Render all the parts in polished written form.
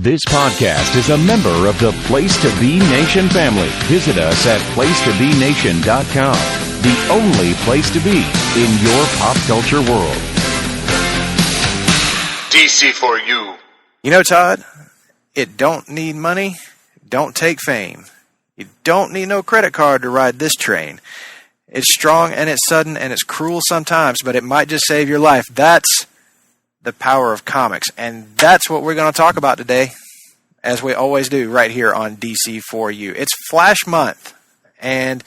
This podcast is a member of the Place to Be Nation family. Visit us at placetobenation.com, the only place to be in your pop culture world. DC4U. You know, Todd, it don't need money, don't take fame. You don't need no credit card to ride this train. It's strong and it's sudden and it's cruel sometimes, but it might just save your life. That's the power of comics, and that's what we're going to talk about today, as we always do right here on DC4U. It's Flash Month, and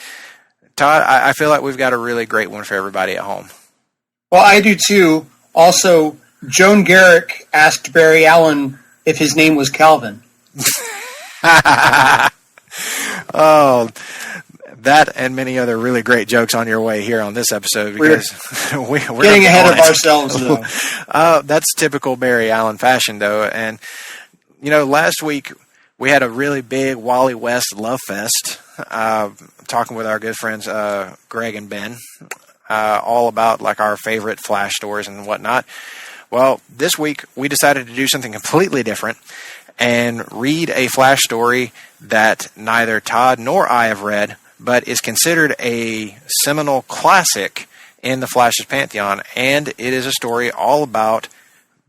Todd, I feel like we've got a really great one for everybody at home. Well, I do too. Also, Joan Garrick asked Barry Allen if his name was Calvin. Oh, that and many other really great jokes on your way here on this episode, because we're getting ahead of ourselves, though. That's typical Barry Allen fashion, though. And, you know, last week we had a really big Wally West love fest, talking with our good friends Greg and Ben, all about like our favorite Flash stories and whatnot. Well, this week we decided to do something completely different and read a Flash story that neither Todd nor I have read, but is considered a seminal classic in the Flash's pantheon, and it is a story all about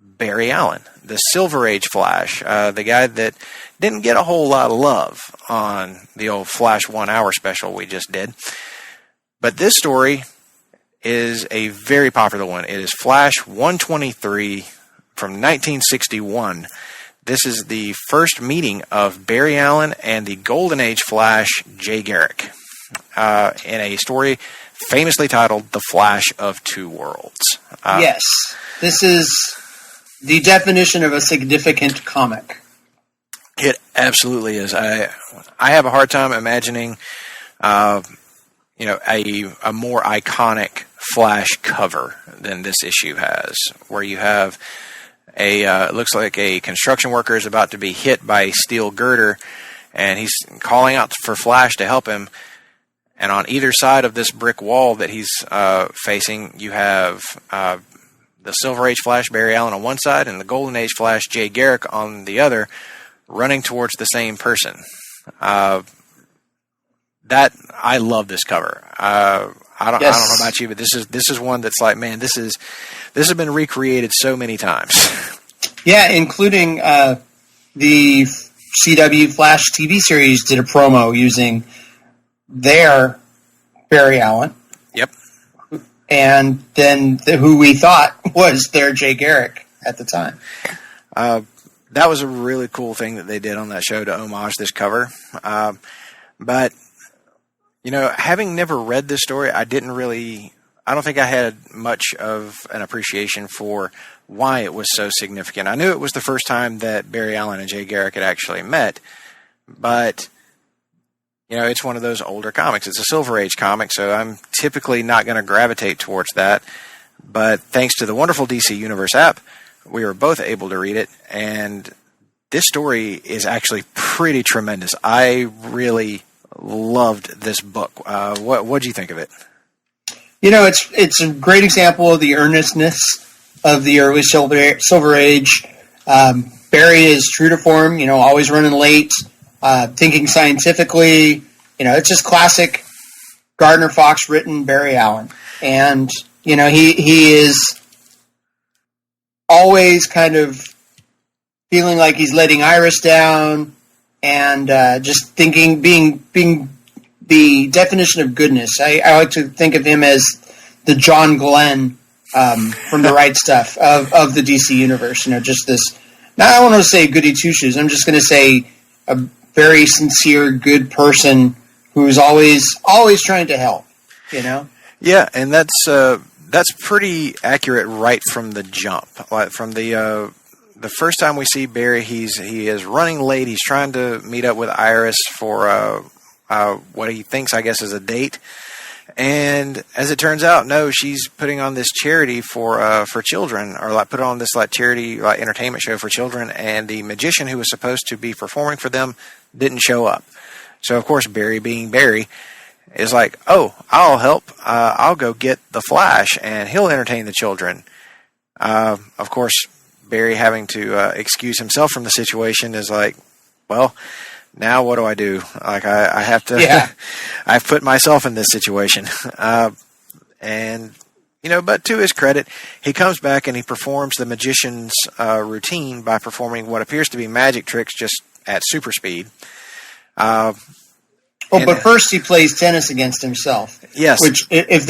Barry Allen, the Silver Age Flash, the guy that didn't get a whole lot of love on the old Flash 1 Hour special we just did. But this story is a very popular one. It is Flash 123 from 1961. This is the first meeting of Barry Allen and the Golden Age Flash, Jay Garrick, in a story famously titled The Flash of Two Worlds. Yes, this is the definition of a significant comic. It absolutely is. I have a hard time imagining, a more iconic Flash cover than this issue has, where you have it looks like a construction worker is about to be hit by a steel girder, and he's calling out for Flash to help him. And on either side of this brick wall that he's facing, you have the Silver Age Flash, Barry Allen, on one side, and the Golden Age Flash, Jay Garrick, on the other, running towards the same person. I love this cover. I don't know about you, but this is one that's like, man, this has been recreated so many times. Yeah, including the CW Flash TV series did a promo using their Barry Allen. Yep. And then who we thought was their Jay Garrick at the time. That was a really cool thing that they did on that show to homage this cover. But, you know, having never read this story, I don't think I had much of an appreciation for why it was so significant. I knew it was the first time that Barry Allen and Jay Garrick had actually met, but, you know, it's one of those older comics. It's a Silver Age comic, so I'm typically not going to gravitate towards that. But thanks to the wonderful DC Universe app, we were both able to read it, and this story is actually pretty tremendous. I really loved this book. What did you think of it? You know, it's a great example of the earnestness of the early Silver Age. Barry is true to form, you know, always running late, thinking scientifically. You know, it's just classic Gardner Fox written Barry Allen. And, you know, he is always kind of feeling like he's letting Iris down and just thinking, being the definition of goodness. I like to think of him as the John Glenn from The Right Stuff of the DC universe. You know, just this. Now, I don't want to say goody two shoes. I'm just going to say a very sincere, good person who's always trying to help. You know. Yeah, and that's pretty accurate right from the jump. Like from the first time we see Barry, he is running late. He's trying to meet up with Iris for what he thinks, I guess, is a date. And as it turns out, no, she's putting on this charity for children, or like put on this like charity like entertainment show for children. And the magician who was supposed to be performing for them didn't show up. So of course, Barry, being Barry, is like, oh, I'll help. I'll go get the Flash, and he'll entertain the children. Of course, Barry having to excuse himself from the situation is like, well, now what do I do? Like I have to, Yeah. I've put myself in this situation. And, but to his credit, he comes back and he performs the magician's routine by performing what appears to be magic tricks just at super speed. But first he plays tennis against himself. Yes. Which, if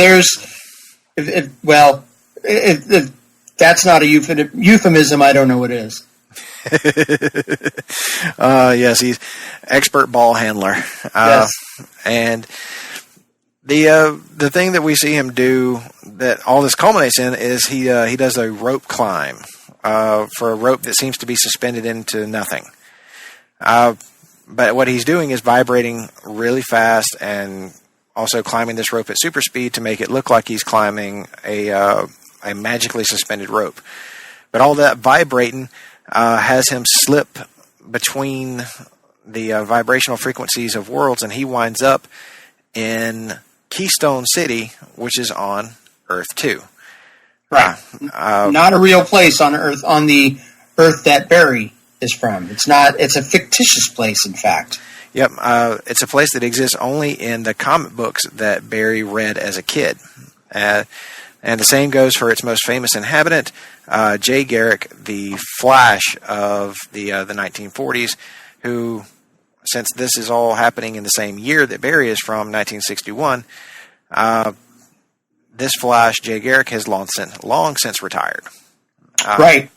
that's not a euphemism, I don't know what is. Yes, he's expert ball handler. Yes. And the thing that we see him do that all this culminates in is he does a rope climb for a rope that seems to be suspended into nothing. But what he's doing is vibrating really fast and also climbing this rope at super speed to make it look like he's climbing a magically suspended rope. But all that vibrating has him slip between the vibrational frequencies of worlds, and he winds up in Keystone City, which is on Earth 2. Right. Not a real place on Earth, on the Earth that Barry is from. It's not. It's a fictitious place, in fact. Yep. It's a place that exists only in the comic books that Barry read as a kid. And the same goes for its most famous inhabitant, Jay Garrick, the Flash of the 1940s, who, since this is all happening in the same year that Barry is from, 1961, this Flash, Jay Garrick, has long since retired. Right.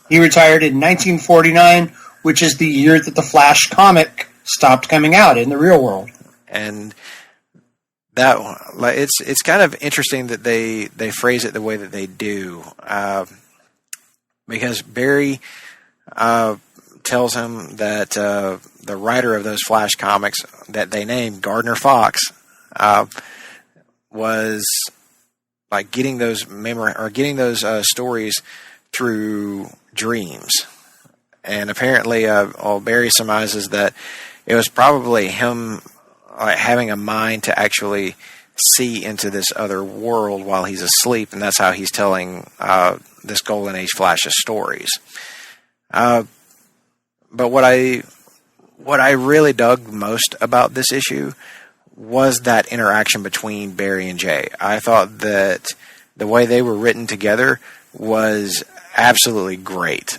He retired in 1949, which is the year that the Flash comic stopped coming out in the real world. And that, like, it's kind of interesting that they phrase it the way that they do, because Barry tells him that the writer of those Flash comics that they named Gardner Fox was like getting those stories through dreams, and apparently, Barry surmises that it was probably him having a mind to actually see into this other world while he's asleep, and that's how he's telling this Golden Age Flash's stories. But what I really dug most about this issue was that interaction between Barry and Jay. I thought that the way they were written together was absolutely great.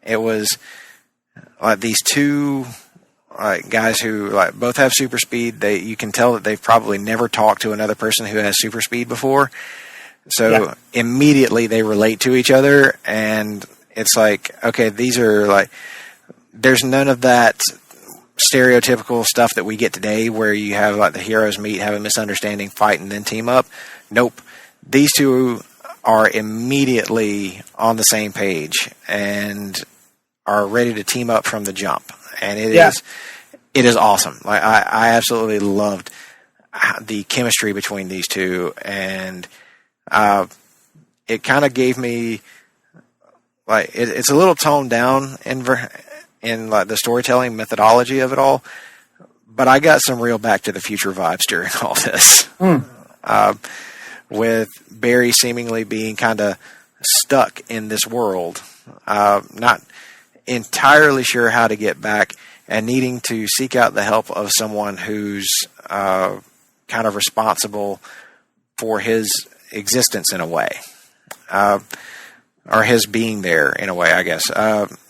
It was like these two guys who both have super speed. You can tell that they've probably never talked to another person who has super speed before. So immediately they relate to each other, and it's like, okay, these are there's none of that stereotypical stuff that we get today where you have the heroes meet, have a misunderstanding, fight, and then team up. Nope. These two are immediately on the same page and are ready to team up from the jump. And it is awesome. I absolutely loved the chemistry between these two, and it kind of gave me it's a little toned down in the storytelling methodology of it all, but I got some real Back to the Future vibes during all this. With Barry seemingly being kind of stuck in this world, not entirely sure how to get back, and needing to seek out the help of someone who's kind of responsible for his existence in a way, or his being there in a way, I guess.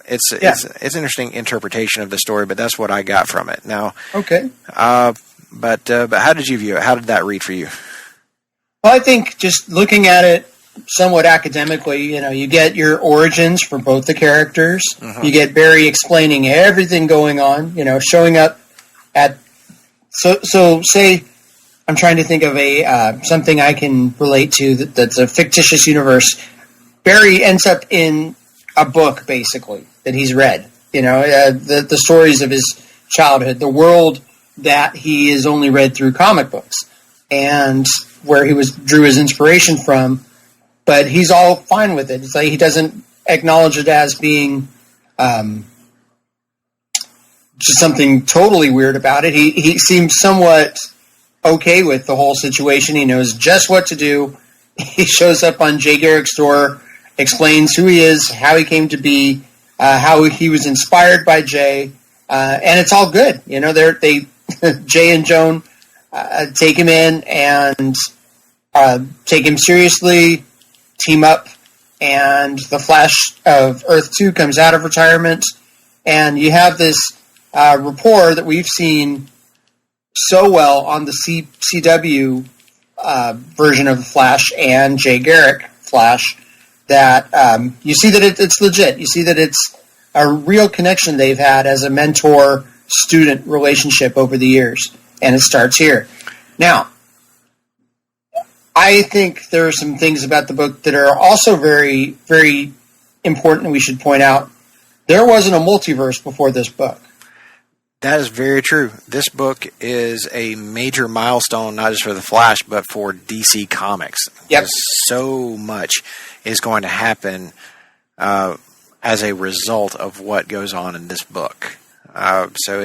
It's an interesting interpretation of the story, but that's what I got from it. Now, okay. But how did you view it? How did that read for you? Well, I think just looking at it somewhat academically, you get your origins for both the characters. Mm-hmm. You get Barry explaining everything going on, showing up at... So say, I'm trying to think of something I can relate to that's a fictitious universe. Barry ends up in a book, basically, that he's read. The stories of his childhood, the world that he has only read through comic books, and where he drew his inspiration from, but he's all fine with it. It's like he doesn't acknowledge it as being just something totally weird about it. He seems somewhat okay with the whole situation. He knows just what to do. He shows up on Jay Garrick's door explains who he is, how he came to be, how he was inspired by Jay, and it's all good. You know, they Jay and Joan take him in and take him seriously, team up, and the Flash of Earth 2 comes out of retirement, and you have this rapport that we've seen so well on the CW version of the Flash and Jay Garrick Flash that you see that it's legit. You see that it's a real connection they've had as a mentor-student relationship over the years, and it starts here. Now, I think there are some things about the book that are also very, very important we should point out. There wasn't a multiverse before this book. That is very true. This book is a major milestone, not just for the Flash, but for DC Comics. Yep. So much is going to happen as a result of what goes on in this book. So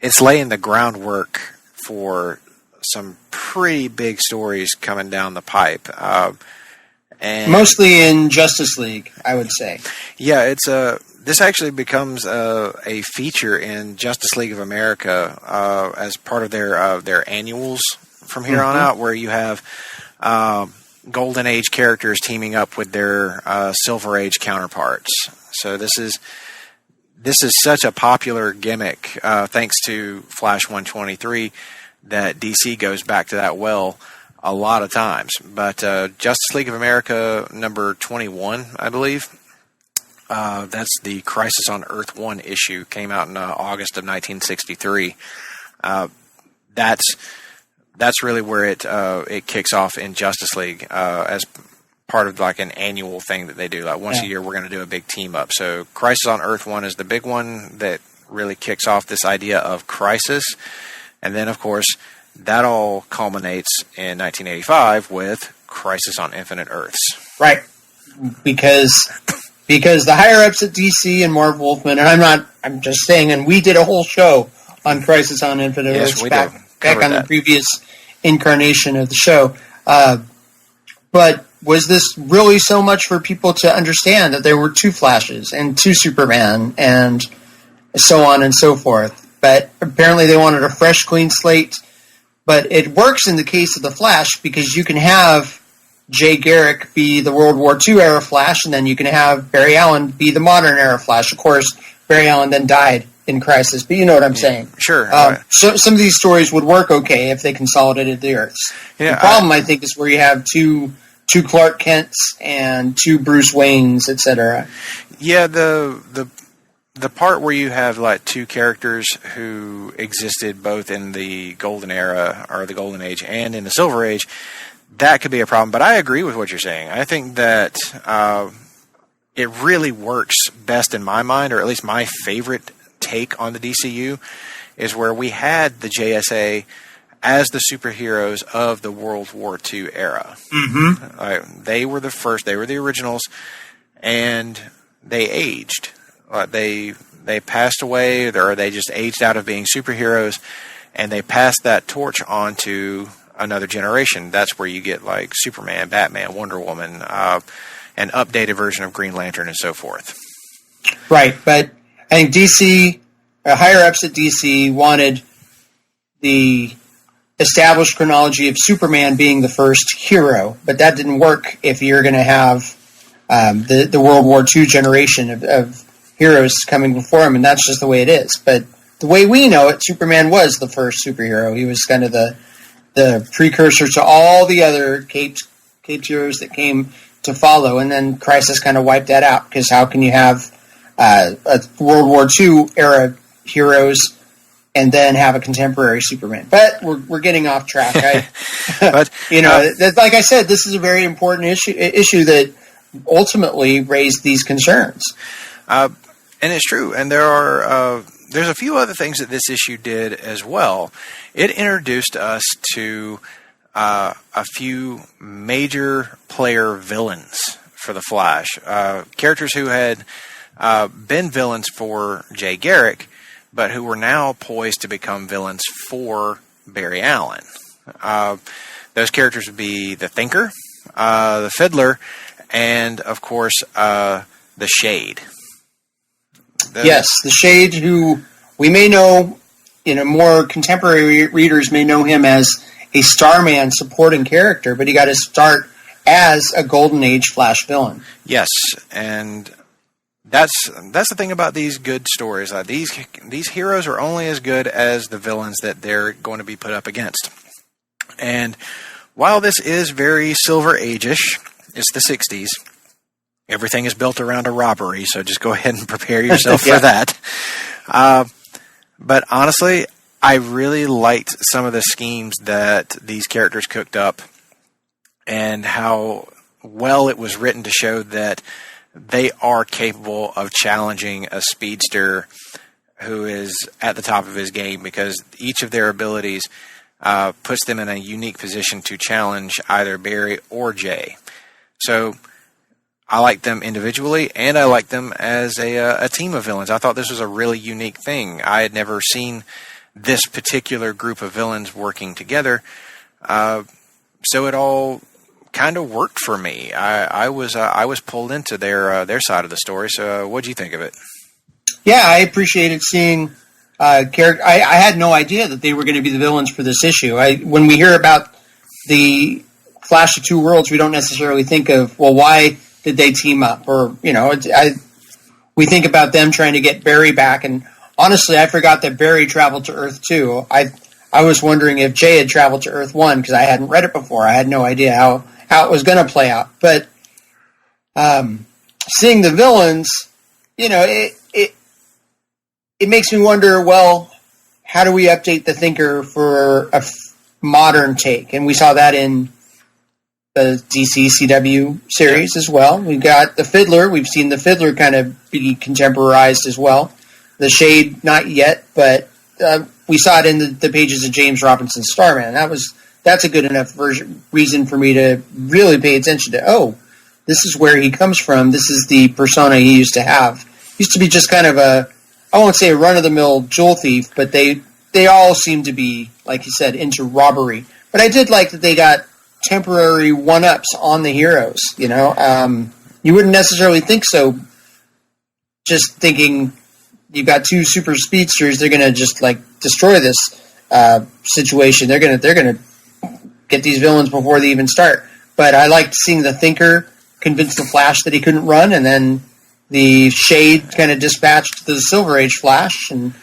it's laying the groundwork for some pretty big stories coming down the pipe. And mostly in Justice League, I would say. Yeah, this actually becomes a feature in Justice League of America as part of their annuals from here on out, where you have Golden Age characters teaming up with their Silver Age counterparts. So this is such a popular gimmick, thanks to Flash 123, that DC goes back to that well a lot of times. But Justice League of America number 21, I believe, that's the Crisis on Earth 1 issue, came out in August of 1963. That's really where it kicks off in Justice League as part of like an annual thing that they do. Like once a year, we're going to do a big team up. So Crisis on Earth 1 is the big one that really kicks off this idea of crisis. And then, of course, that all culminates in 1985 with Crisis on Infinite Earths. Right. Because the higher-ups at DC and Marv Wolfman, and I'm just saying, and we did a whole show on Crisis on Infinite Earths back on the previous incarnation of the show. But was this really so much for people to understand that there were two Flashes and two Superman and so on and so forth? But apparently they wanted a fresh, clean slate. But it works in the case of the Flash because you can have Jay Garrick be the World War II era Flash, and then you can have Barry Allen be the modern era Flash. Of course, Barry Allen then died in Crisis, but you know what I'm saying. Sure. So some of these stories would work okay if they consolidated the Earths. Yeah, the problem, I think, is where you have two Clark Kents and two Bruce Waynes, etc. Yeah, the part where you have like two characters who existed both in the Golden Era or the Golden Age and in the Silver Age, that could be a problem. But I agree with what you're saying. I think that it really works best in my mind, or at least my favorite take on the DCU, is where we had the JSA as the superheroes of the World War II era. Mm-hmm. They were the first. They were the originals, and they aged. They passed away, or they just aged out of being superheroes, and they passed that torch on to another generation. That's where you get like Superman, Batman, Wonder Woman, an updated version of Green Lantern, and so forth. Right, but I think DC, higher-ups at DC, wanted the established chronology of Superman being the first hero, but that didn't work if you're going to have the World War II generation of heroes coming before him, and that's just the way it is. But the way we know it, Superman was the first superhero. He was kind of the precursor to all the other caped heroes that came to follow, and then Crisis kind of wiped that out, because how can you have a World War II era heroes and then have a contemporary Superman? But we're getting off track. But like I said, this is a very important issue that ultimately raised these concerns. And it's true. And there's a few other things that this issue did as well. It introduced us to a few major player villains for the Flash. Characters who had been villains for Jay Garrick, but who were now poised to become villains for Barry Allen. Those characters would be the Thinker, the Fiddler, and of course the Shade. Yes, the Shade, who we may know, more contemporary readers may know him as a Starman supporting character, but he got his start as a Golden Age Flash villain. Yes, and that's the thing about these good stories. These heroes are only as good as the villains that they're going to be put up against. And while this is very Silver Age-ish, it's the 60s. Everything is built around a robbery, so just go ahead and prepare yourself for that. But honestly, I really liked some of the schemes that these characters cooked up and how well it was written to show that they are capable of challenging a speedster who is at the top of his game, because each of their abilities puts them in a unique position to challenge either Barry or Jay. So I like them individually, and I like them as a team of villains. I thought this was a really unique thing. I had never seen this particular group of villains working together, so it all kind of worked for me. I was pulled into their side of the story. So, what do you think of it? Yeah, I appreciated seeing character. I had no idea that they were going to be the villains for this issue. When we hear about the Flash of Two Worlds, we don't necessarily think of, well, why did they team up? Or, we think about them trying to get Barry back. And honestly, I forgot that Barry traveled to Earth 2. I was wondering if Jay had traveled to Earth 1 because I hadn't read it before. I had no idea how it was going to play out. But seeing the villains, it makes me wonder, well, how do we update the Thinker for a modern take? And we saw that in the DC4U series as well. We've got the Fiddler. We've seen the Fiddler kind of be contemporized as well. The Shade, not yet, but we saw it in the pages of James Robinson's Starman. That's a good enough reason for me to really pay attention to, this is where he comes from. This is the persona he used to have. He used to be just kind of I won't say a run-of-the-mill jewel thief, but they all seem to be, like you said, into robbery. But I did like that they got temporary one-ups on the heroes, you wouldn't necessarily think so, just thinking you've got two super speedsters, they're going to just, destroy this situation. They're going to get these villains before they even start. But I liked seeing the Thinker convince the Flash that he couldn't run, and then the Shade kind of dispatched the Silver Age Flash, and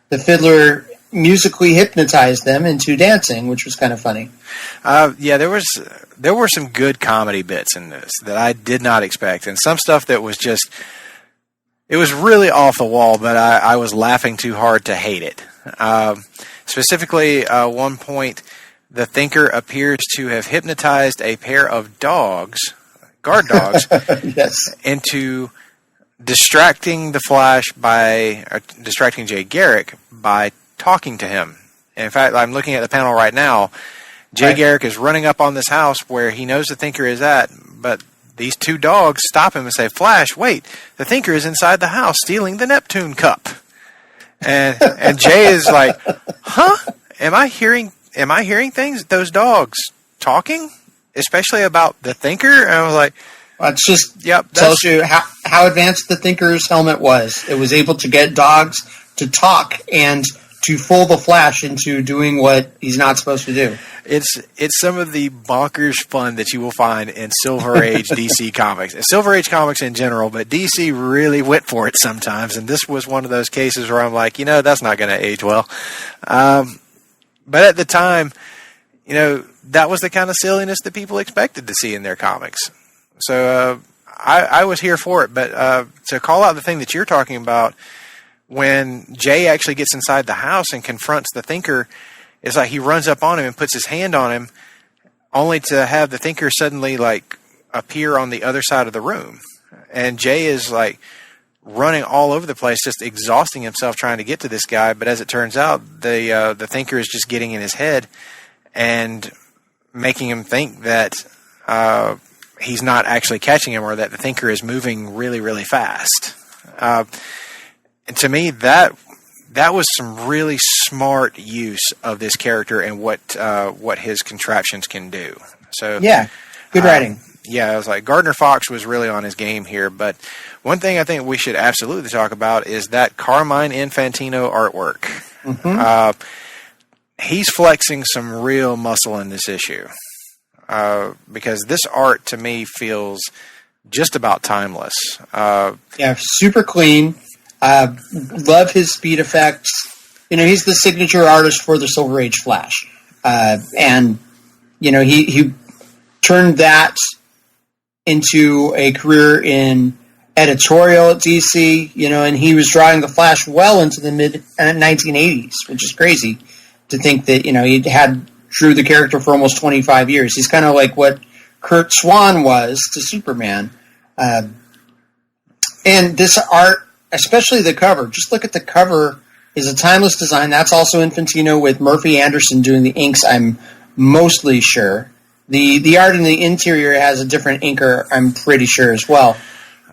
the Fiddler musically hypnotized them into dancing, which was kind of funny. There were some good comedy bits in this that I did not expect, and some stuff that was just, it was really off the wall, but I was laughing too hard to hate it. Specifically, one point, the Thinker appears to have hypnotized a pair of dogs, guard dogs, yes, into distracting the Flash distracting Jay Garrick by talking to him. In fact, I'm looking at the panel right now. Jay Garrick is running up on this house where he knows the Thinker is at, but these two dogs stop him and say, "Flash, wait, the Thinker is inside the house stealing the Neptune cup." And Jay is like, "Huh? Am I hearing things? Those dogs talking, especially about the Thinker?" And I was like, well, it's just tells you how advanced the Thinker's helmet was. It was able to get dogs to talk and to fool the Flash into doing what he's not supposed to do. It's some of the bonkers fun that you will find in Silver Age DC comics. Silver Age comics in general, but DC really went for it sometimes, and this was one of those cases where I'm like, that's not going to age well. But at the time, that was the kind of silliness that people expected to see in their comics. So I was here for it, but to call out the thing that you're talking about, when Jay actually gets inside the house and confronts the Thinker, it's like he runs up on him and puts his hand on him, only to have the Thinker suddenly appear on the other side of the room. And Jay is running all over the place, just exhausting himself trying to get to this guy. But as it turns out, the Thinker is just getting in his head and making him think that he's not actually catching him, or that the Thinker is moving really, really fast. And to me, that was some really smart use of this character and what his contraptions can do. So yeah, good writing. yeah, I was like, Gardner Fox was really on his game here. But one thing I think we should absolutely talk about is that Carmine Infantino artwork. Mm-hmm. He's flexing some real muscle in this issue. Because this art, to me, feels just about timeless. Yeah, super clean. Love his speed effects. He's the signature artist for the Silver Age Flash. And, he turned that into a career in editorial at DC, and he was drawing the Flash well into the mid-1980s, which is crazy to think that, he drew the character for almost 25 years. He's kind of like what Kurt Swan was to Superman. And this art, especially the cover, just look at the cover, is a timeless design. That's also Infantino with Murphy Anderson doing the inks, I'm mostly sure. The art in the interior has a different inker, I'm pretty sure as well.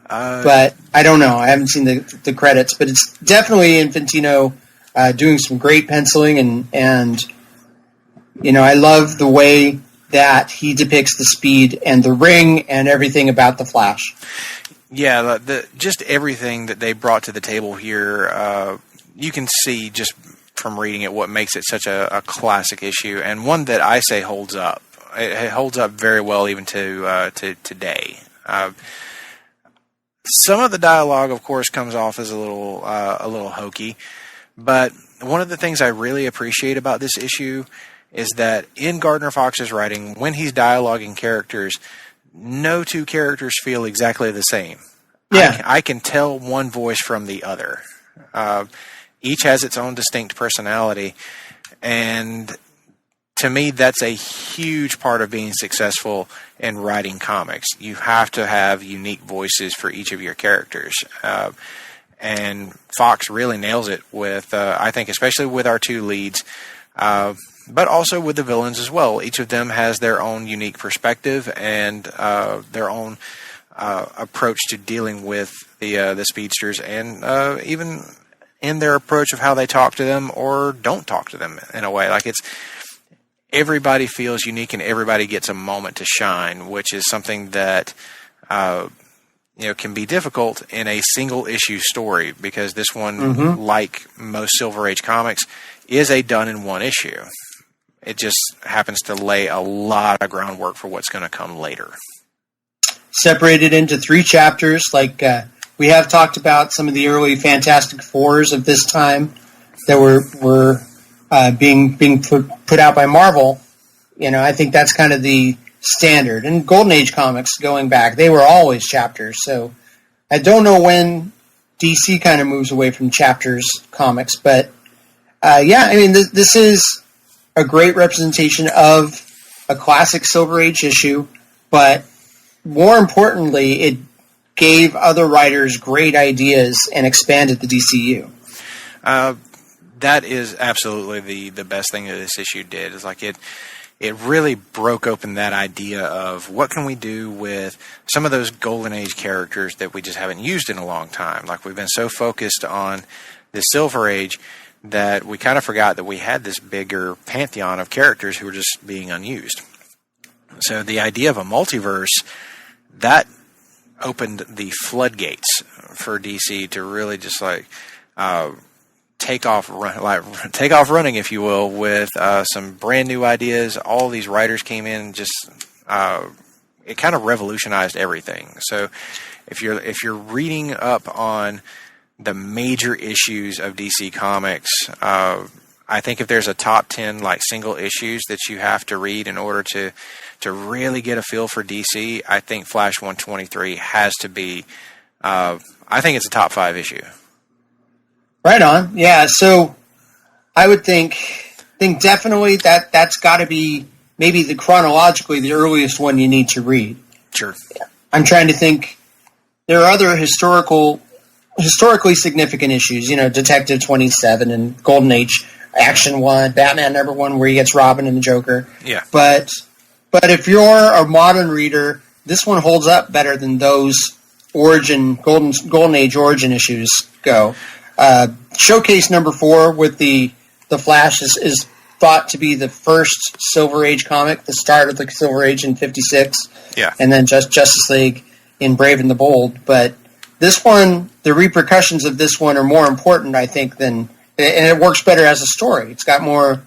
But I don't know. I haven't seen the credits, but it's definitely Infantino doing some great penciling, and I love the way that he depicts the speed and the ring and everything about the Flash. Yeah, just everything that they brought to the table here, you can see just from reading it what makes it such a classic issue, and one that I say holds up. It holds up very well even to today. Some of the dialogue, of course, comes off as a little hokey, but one of the things I really appreciate about this issue is that in Gardner Fox's writing, when he's dialoguing characters, no two characters feel exactly the same. Yeah. I can tell one voice from the other. Each has its own distinct personality, and to me, that's a huge part of being successful in writing comics. You have to have unique voices for each of your characters. And Fox really nails it with, I think, especially with our two leads, but also with the villains as well. Each of them has their own unique perspective and their own approach to dealing with the speedsters, and even in their approach of how they talk to them or don't talk to them in a way. Like, it's everybody feels unique and everybody gets a moment to shine, which is something that can be difficult in a single issue story, because this one, like most Silver Age comics, is a done in one issue. It just happens to lay a lot of groundwork for what's going to come later. Separated into 3 chapters, like we have talked about some of the early Fantastic Fours of this time that were being put out by Marvel. I think that's kind of the standard. And Golden Age comics, going back, they were always chapters. So I don't know when DC kind of moves away from chapters comics, but this is a great representation of a classic Silver Age issue, but more importantly, it gave other writers great ideas and expanded the DCU. That is absolutely the best thing that this issue did. Is like it really broke open that idea of what can we do with some of those Golden Age characters that we just haven't used in a long time. Like, we've been so focused on the Silver Age that we kind of forgot that we had this bigger pantheon of characters who were just being unused. So the idea of a multiverse, that opened the floodgates for DC to really just take off running, if you will, with some brand new ideas. All these writers came in, just it kind of revolutionized everything. So if you're reading up on the major issues of DC Comics, I think if there's a top 10 single issues that you have to read in order to really get a feel for DC, I think Flash 123 has to be. I think it's a top 5 issue. Right on. Yeah, so I would think definitely that's got to be maybe chronologically the earliest one you need to read. Sure. I'm trying to think. There are other historically significant issues, Detective 27 and Golden Age Action 1, Batman #1 where he gets Robin and the Joker. Yeah. But if you're a modern reader, this one holds up better than those Golden Age origin issues go. Showcase #4 with the Flash is thought to be the first Silver Age comic, the start of the Silver Age in 56. Yeah. And then Justice League in Brave and the Bold. But this one, the repercussions of this one are more important, I think, and it works better as a story. It's got more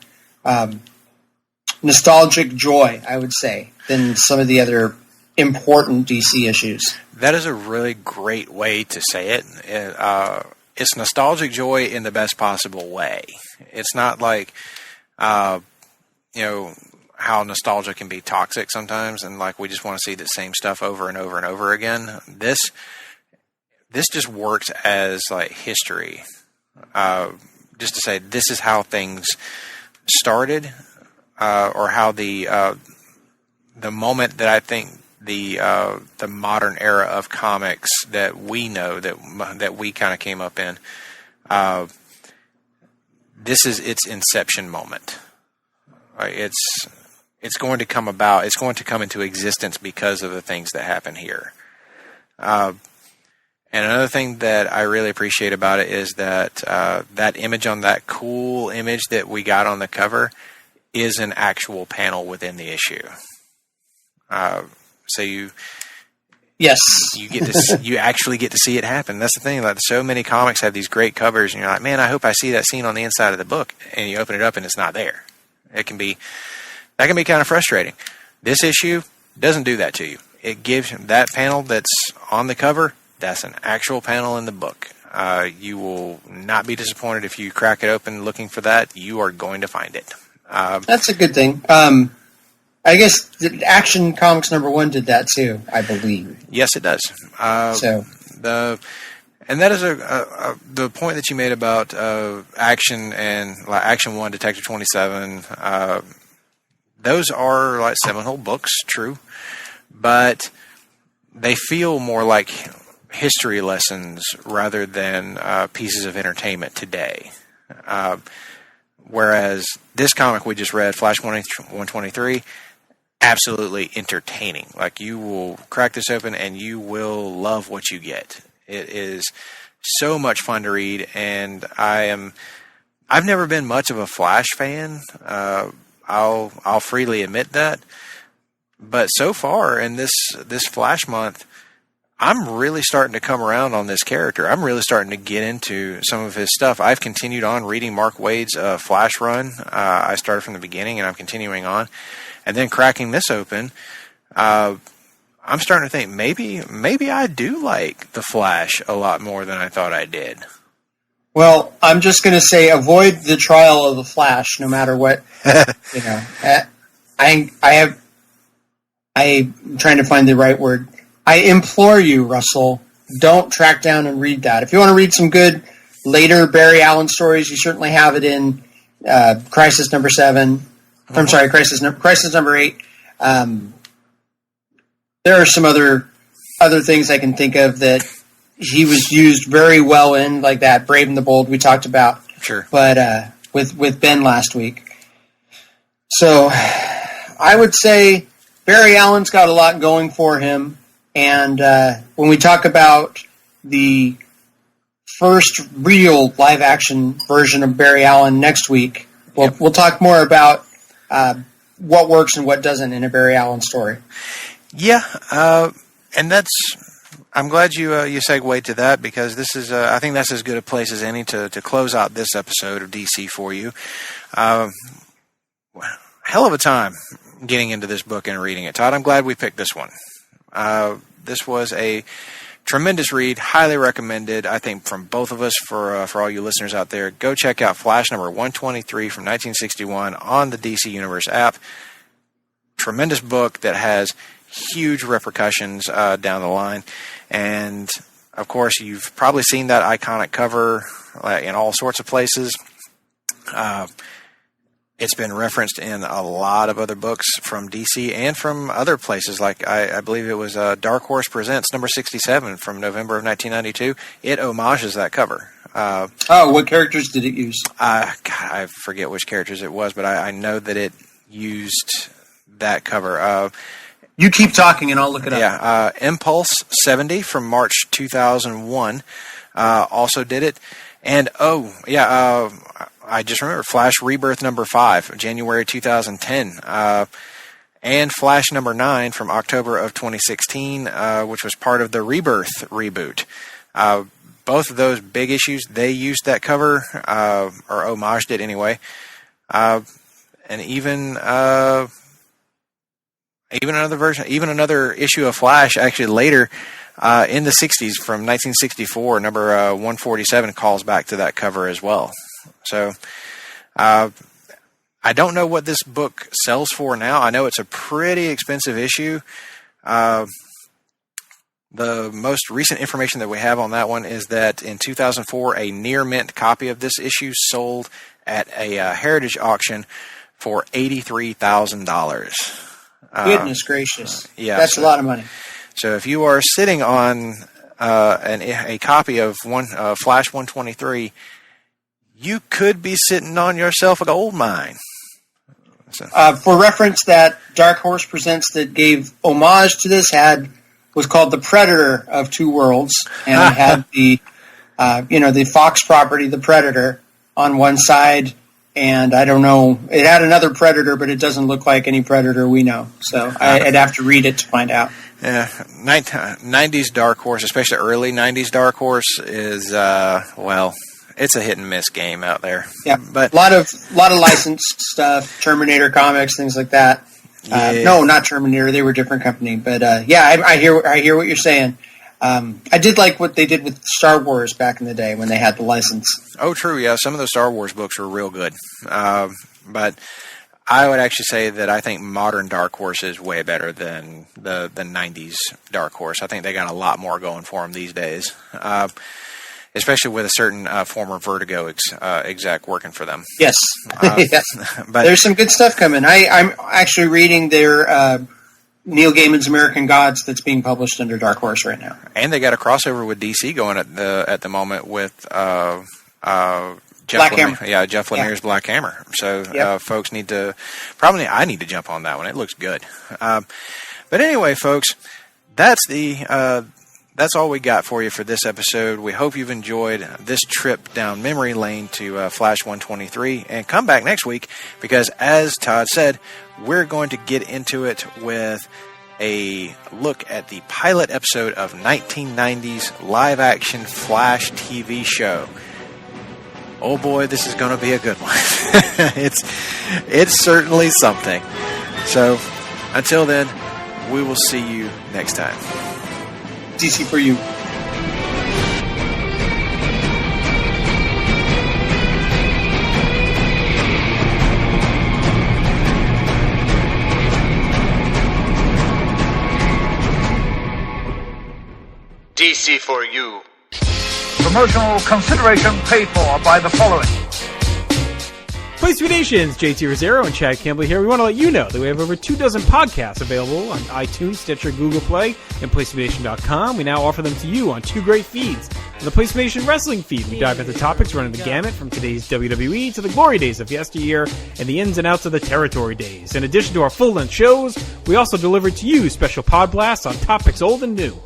nostalgic joy, I would say, than some of the other important DC issues. That is a really great way to say it. It's nostalgic joy in the best possible way. It's not like, how nostalgia can be toxic sometimes, and like we just want to see the same stuff over and over and over again. This just works as like history, just to say this is how things started, or how the moment that I think the modern era of comics that we know that we kind of came up in, this is its inception moment. It's going to come about. It's going to come into existence because of the things that happen here. And another thing that I really appreciate about it is that that image on that cool image that we got on the cover is an actual panel within the issue. So you get to you actually get to see it happen. That's the thing. Like, so many comics have these great covers, and you're like, man, I hope I see that scene on the inside of the book. And you open it up, and it's not there. That can be kind of frustrating. This issue doesn't do that to you. It gives that panel that's on the cover. That's an actual panel in the book. You will not be disappointed if you crack it open looking for that. You are going to find it. That's a good thing. I guess Action Comics #1 did that too, I believe. Yes, it does. And that is the point that you made about Action and Action 1, Detective 27. Those are like seminal books, true, but they feel more like history lessons rather than pieces of entertainment today. Whereas this comic we just read, Flash 123, absolutely entertaining. Like, you will crack this open and you will love what you get. It is so much fun to read, and I've never been much of a Flash fan. I'll freely admit that. But so far in this Flash month, I'm really starting to come around on this character. I'm really starting to get into some of his stuff. I've continued on reading Mark Waid's Flash run. I started from the beginning, and I'm continuing on. And then cracking this open, I'm starting to think maybe I do like the Flash a lot more than I thought I did. Well, I'm just going to say avoid the trial of the Flash, no matter what. I'm trying to find the right word. I implore you, Russell, don't track down and read that. If you want to read some good later Barry Allen stories, you certainly have it in Crisis number 7. I'm sorry, Crisis number 8. There are some other things I can think of that he was used very well in, like that Brave and the Bold we talked about. Sure. But with Ben last week. So I would say Barry Allen's got a lot going for him. And when we talk about the first real live-action version of Barry Allen next week, we'll talk more about what works and what doesn't in a Barry Allen story. Yeah, and I'm glad you segued to that, because this is I think that's as good a place as any to close out this episode of DC4U. Hell of a time getting into this book and reading it, Todd. I'm glad we picked this one. This was a tremendous read, highly recommended, I think, from both of us. For all you listeners out there, go check out Flash number 123 from 1961 on the DC Universe app. Tremendous book that has huge repercussions down the line. And, of course, you've probably seen that iconic cover in all sorts of places. It's been referenced in a lot of other books from DC and from other places. Like, I believe it was Dark Horse Presents number 67 from November of 1992. It homages that cover. What characters did it use? I forget which characters it was, but I know that it used that cover. You keep talking and I'll look it up. Yeah, Impulse 70 from March 2001 also did it. And, I just remember Flash Rebirth number 5, January 2010, and Flash number 9 from October of 2016, which was part of the Rebirth reboot. Both of those big issues, they used that cover, or homaged it anyway. And even another version, even another issue of Flash actually later in the 60s from 1964, number 147 calls back to that cover as well. So I don't know what this book sells for now. I know it's a pretty expensive issue. The most recent information that we have on that one is that in 2004, a near mint copy of this issue sold at a heritage auction for $83,000. Goodness gracious. Yeah, that's a lot of money. So if you are sitting on a copy of Flash 123, you could be sitting on yourself a gold mine. So. For reference, that Dark Horse Presents that gave homage to this was called The Predator of Two Worlds, and it had the Fox property, The Predator, on one side, and I don't know, it had another Predator, but it doesn't look like any Predator we know, so I'd have to read it to find out. Yeah, 90s Dark Horse, especially early 90s Dark Horse, is, it's a hit and miss game out there. Yeah, but a lot of licensed stuff, Terminator comics, things like that. Yeah. No, not Terminator. They were a different company. But I hear what you're saying. I did like what they did with Star Wars back in the day when they had the license. Oh, true. Yeah, some of the Star Wars books were real good. But I would actually say that I think modern Dark Horse is way better than the 90s Dark Horse. I think they got a lot more going for them these days. Especially with a certain former Vertigo exec working for them. Yes. Yes. But there's some good stuff coming. I'm actually reading their Neil Gaiman's American Gods that's being published under Dark Horse right now. And they got a crossover with DC going at the moment with Jeff Hammer. Yeah, Jeff Lemire's Black Hammer. So folks I need to jump on that one. It looks good. But anyway, folks, that's all we got for you for this episode. We hope you've enjoyed this trip down memory lane to Flash 123. And come back next week because, as Todd said, we're going to get into it with a look at the pilot episode of 1990's live-action Flash TV show. Oh boy, this is going to be a good one. It's certainly something. So, until then, we will see you next time. DC4U. DC4U. Promotional consideration paid for by the following. Place to Be Nations, JT Rosero and Chad Campbell here. We want to let you know that we have over 24 podcasts available on iTunes, Stitcher, Google Play, and PlaceToBeNation.com. We now offer them to you on 2 great feeds. On the Place to Be Nation Wrestling feed, we dive into topics running the gamut from today's WWE to the glory days of yesteryear and the ins and outs of the territory days. In addition to our full-length shows, we also deliver to you special pod blasts on topics old and new.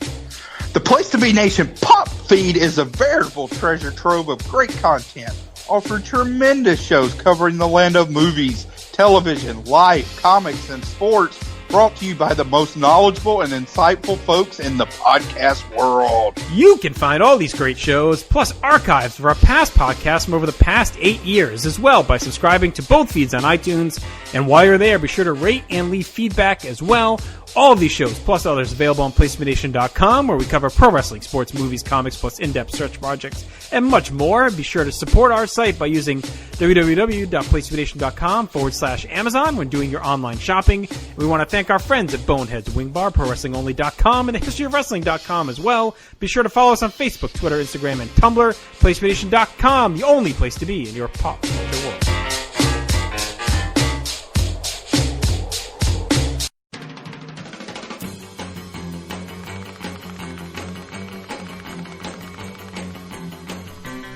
The Place to Be Nation Pop feed is a veritable treasure trove of great content. Offer tremendous shows covering the land of movies, television, life, comics, and sports, brought to you by the most knowledgeable and insightful folks in the podcast world. You can find all these great shows, plus archives of our past podcasts from over the past 8 years as well by subscribing to both feeds on iTunes. And while you're there, be sure to rate and leave feedback as well. All of these shows, plus others, available on PlaceToBeNation.com, where we cover pro wrestling, sports, movies, comics, plus in-depth search projects, and much more. Be sure to support our site by using www.PlaceToBeNation.com/Amazon when doing your online shopping. And we want to thank our friends at Boneheads, Wing Bar, ProWrestlingOnly.com, and TheHistoryOfWrestling.com as well. Be sure to follow us on Facebook, Twitter, Instagram, and Tumblr. PlaceToBeNation.com, the only place to be in your pop culture world.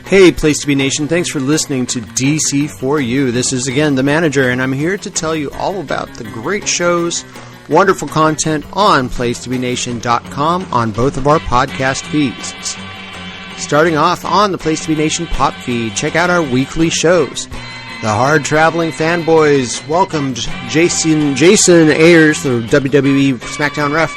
Hey, Place to Be Nation, thanks for listening to DC4U. This is, again, the manager, and I'm here to tell you all about the great shows, wonderful content on PlaceToBeNation.com on both of our podcast feeds. Starting off on the Place to Be Nation Pop feed, check out our weekly shows. The Hard Traveling Fanboys welcomed Jason Ayers, the WWE SmackDown ref,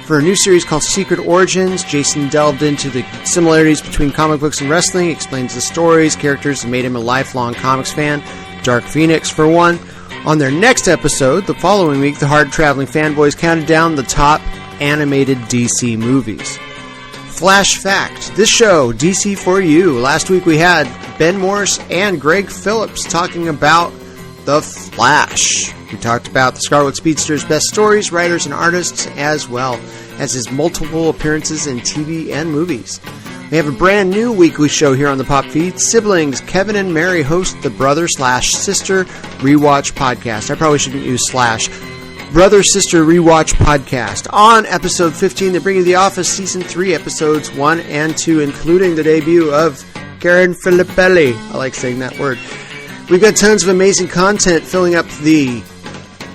for a new series called Secret Origins. Jason delved into the similarities between comic books and wrestling, explains the stories, characters that made him a lifelong comics fan, Dark Phoenix for one. On their next episode, the following week, the Hard Traveling Fanboys counted down the top animated DC movies. Flash fact, this show, DC4U, last week we had Ben Morse and Greg Phillips talking about The Flash. We talked about the Scarlet Speedster's best stories, writers, and artists, as well as his multiple appearances in TV and movies. We have a brand new weekly show here on the Pop Feed. Siblings Kevin and Mary host the Brother/Sister Rewatch podcast. I probably shouldn't use slash. Brother-Sister Rewatch podcast. On episode 15, they bring you The Office Season 3, episodes 1 and 2, including the debut of Karen Filippelli. I like saying that word. We've got tons of amazing content filling up the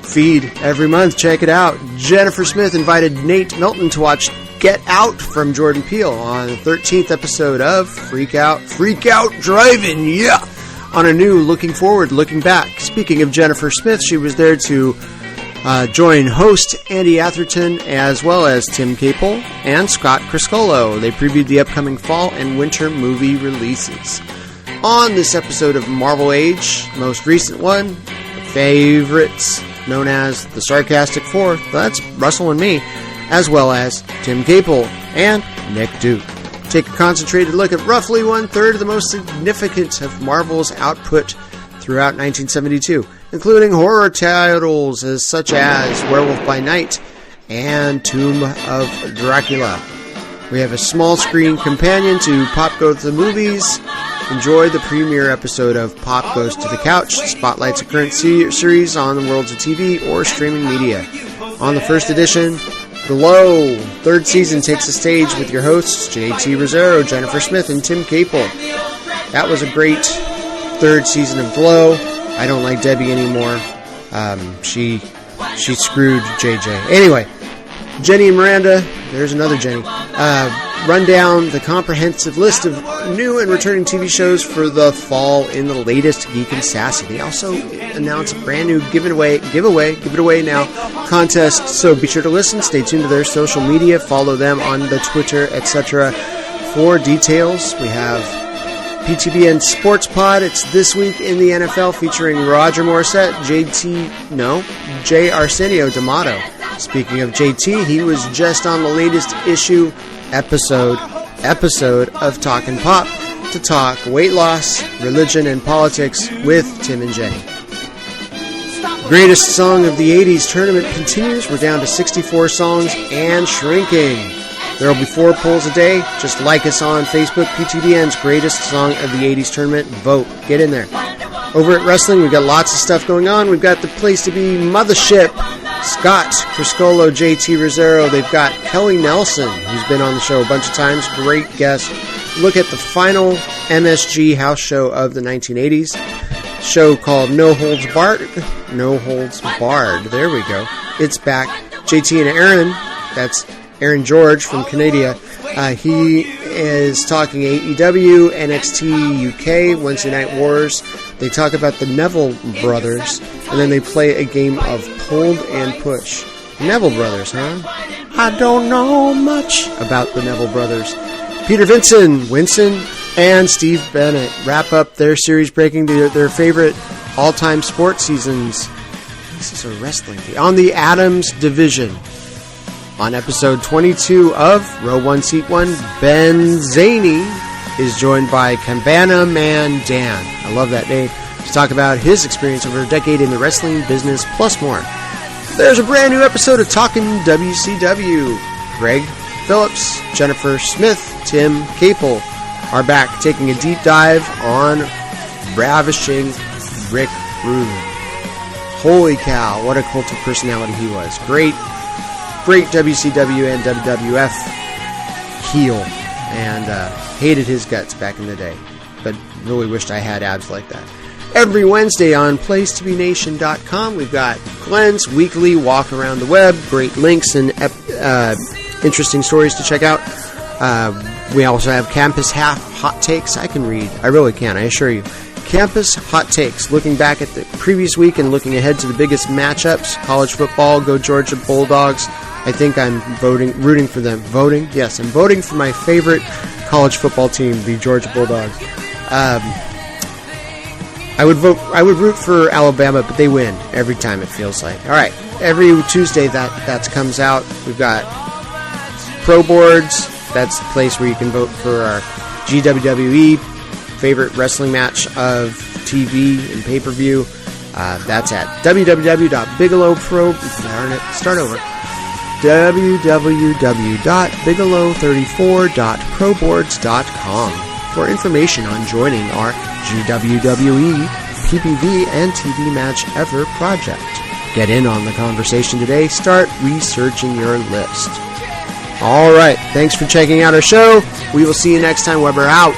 feed every month. Check it out. Jennifer Smith invited Nate Milton to watch Get Out from Jordan Peele on the 13th episode of Freak Out Driving, yeah! On a new Looking Forward, Looking Back. Speaking of Jennifer Smith, she was there to join host Andy Atherton as well as Tim Capel and Scott Criscolo. They previewed the upcoming fall and winter movie releases. On this episode of Marvel Age, most recent one, the favorites known as the Sarcastic Four, that's Russell and me, as well as Tim Capel and Nick Duke. Take a concentrated look at roughly one-third of the most significant of Marvel's output throughout 1972, including horror titles such as Werewolf by Night and Tomb of Dracula. We have a small screen companion to Pop Goes to the Movies. Enjoy the premiere episode of Pop Goes to the Couch, spotlights a current series on the worlds of TV or streaming media. On the first edition, Glow, third season takes the stage with your hosts JT Rosero, Jennifer Smith, and Tim Capel. That was a great third season of Glow. I don't like Debbie anymore. She screwed JJ. Anyway, Jenny and Miranda, there's another Jenny, run down the comprehensive list of new and returning TV shows for the fall in the latest Geek and Sassy. They also announced a brand new give it away now contest, so be sure to listen, stay tuned to their social media, follow them on the Twitter, etc. for details. We have PTBN Sports Pod. It's This Week in the NFL featuring Roger Morissette, J. Arsenio D'Amato. Speaking of JT, he was just on the latest episode of Talkin' Pop to talk weight loss, religion, and politics with Tim and Jenny. Greatest Song of the 80s tournament continues. We're down to 64 songs and shrinking. There will be 4 polls a day. Just like us on Facebook, PTBN's Greatest Song of the 80s tournament. Vote. Get in there. Over at Wrestling, we've got lots of stuff going on. We've got the Place to Be Mothership. Scott Criscolo, JT Rosero. They've got Kelly Nelson, who's been on the show a bunch of times. Great guest. Look at the final MSG house show of the 1980s. Show called No Holds Barred. There we go. It's back. JT and Aaron, that's Aaron George from Canada. He is talking AEW, NXT UK, Wednesday Night Wars. They talk about the Neville Brothers, and then they play a game of Pulled and Push. Neville Brothers, huh? I don't know much about the Neville Brothers. Peter Winston, and Steve Bennett wrap up their series breaking their favorite all-time sports seasons. This is a wrestling thing. On the Adams Division. On episode 22 of Row 1, Seat 1, Ben Zaney is joined by Cabana Man Dan. I love that name. To talk about his experience over a decade in the wrestling business, plus more. There's a brand new episode of Talkin' WCW. Greg Phillips, Jennifer Smith, Tim Capel are back taking a deep dive on ravishing Rick Rude. Holy cow, what a cult of personality he was. Great WCW and WWF heel, and hated his guts back in the day, but really wished I had abs like that. Every Wednesday on PlaceToBeNation.com, we've got Glenn's weekly walk around the web, great links and interesting stories to check out. We also have Campus Hot Takes. I can read. I really can, I assure you. Campus Hot Takes. Looking back at the previous week and looking ahead to the biggest matchups. College football, go Georgia Bulldogs. I think I'm rooting for them. Voting? Yes, I'm voting for my favorite college football team, the Georgia Bulldogs. I would root for Alabama, but they win every time, it feels like. All right, every Tuesday that comes out, we've got Pro Boards. That's the place where you can vote for our GWWE favorite wrestling match of TV and pay-per-view. That's at www.bigelow34.proboards.com for information on joining our GWWE, PPV, and TV Match Ever project. Get in on the conversation today. Start researching your list. All right, thanks for checking out our show. We will see you next time. Weber out.